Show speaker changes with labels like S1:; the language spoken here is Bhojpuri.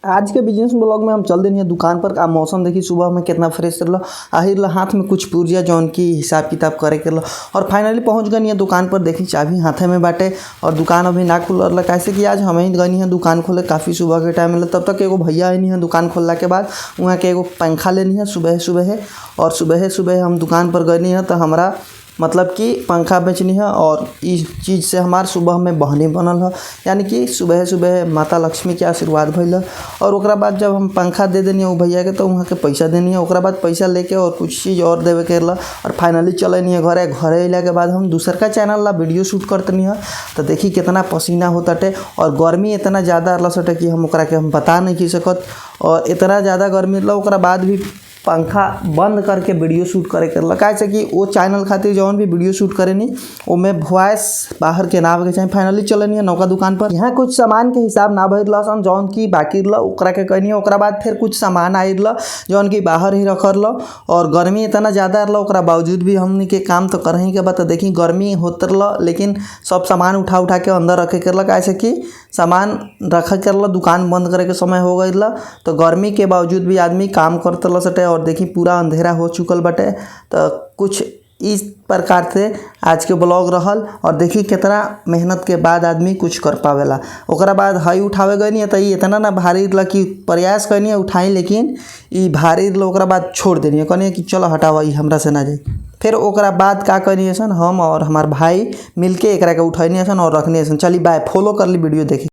S1: आज के बिजनेस ब्लॉग में हम चल देनी है दुकान पर। आप मौसम देखी सुबह में कितना फ्रेश रहा, आहिर हाथ में कुछ पुर्जिया जौन की हिसाब किताब करे के और फाइनली पहुंच गई है दुकान पर। देखी चाबी हाथे में बाटे और दुकान अभी ना खुल रहा। कैसे कि आज हम ही गई है दुकान खोले, काफ़ी सुबह के टाइम में। तब तक एगो भैया आई नहीं है दुकान खोलने के बाद। वहाँ के एगो पंखा लेनी है सुबह सुबह, और सुबह सुबह हम दुकान पर गई है तो हमारा मतलब कि पंखा बेचनी है। और इस चीज़ से हमार सुबह में बहनी बनल है, यानी कि सुबह सुबह माता लक्ष्मी के आशीर्वाद भइल है। और ओकरा बाद जब हम पंखा दे देनी है वो भैया के, तो वहाँ के पैसा देनी है। ओकरा बाद पैसा लेके और कुछ चीज़ और देवे के ला, और फाइनली चलनी है घरे। घरे अला के बाद हम दूसर का चैनल ला वीडियो शूट करतनी है। तो देखी कितना पसीना होताटे और गर्मी इतना ज़्यादा रहला सटे कि हम ओकरा के हम बता नहीं की सकत। और इतना ज़्यादा गर्मी रहला, ओकरा बाद भी पंखा बंद करके वीडियो शूट करे के लगा। कैसे कि वो चैनल खातिर जौन भी वीडियो शूट करेनी वो में वॉइस बाहर के ना आवे के चाहिए। फाइनली चलनी है नौका दुकान पर। यहाँ कुछ सामान के हिसाब ना भइल सन, जौन की बाकी रहा ओकरा के कहनी है। ओकरा बाद फिर कुछ सामान आइल जौन की बाहर ही रखल। और गर्मी इतना ज़्यादा रहा, ओकरा बावजूद भी हमनी के काम तो करही के बाद। देखी गर्मी होत रहा, लेकिन सब सामान उठा उठा के अंदर रखे के लगा। ऐसे कि सामान रखा कर दुकान बंद करे के समय हो गई। तो गर्मी के बावजूद भी आदमी काम करते सटे। और देखी पूरा अंधेरा हो चुकल बटे। तो कुछ इस प्रकार से आज के ब्लॉग रहल। और देखी कितना मेहनत के बाद आदमी कुछ कर पावेला। ओकरा बाद हई उठावे गई नहीं तो ये इतना ना भारी रहा कि प्रयास करनी है उठाई, लेकिन ये भारी रहा। ओकरा बाद छोड़ देनी है, कहनी कि चलो हटावा ये हमरा से ना जाए। फिर ओकरा बाद का करनी सन, हम और हमार भाई मिलके एकरा के उठैनी सन और रखनी सन। चली बाय, फॉलो कर ली वीडियो देखी।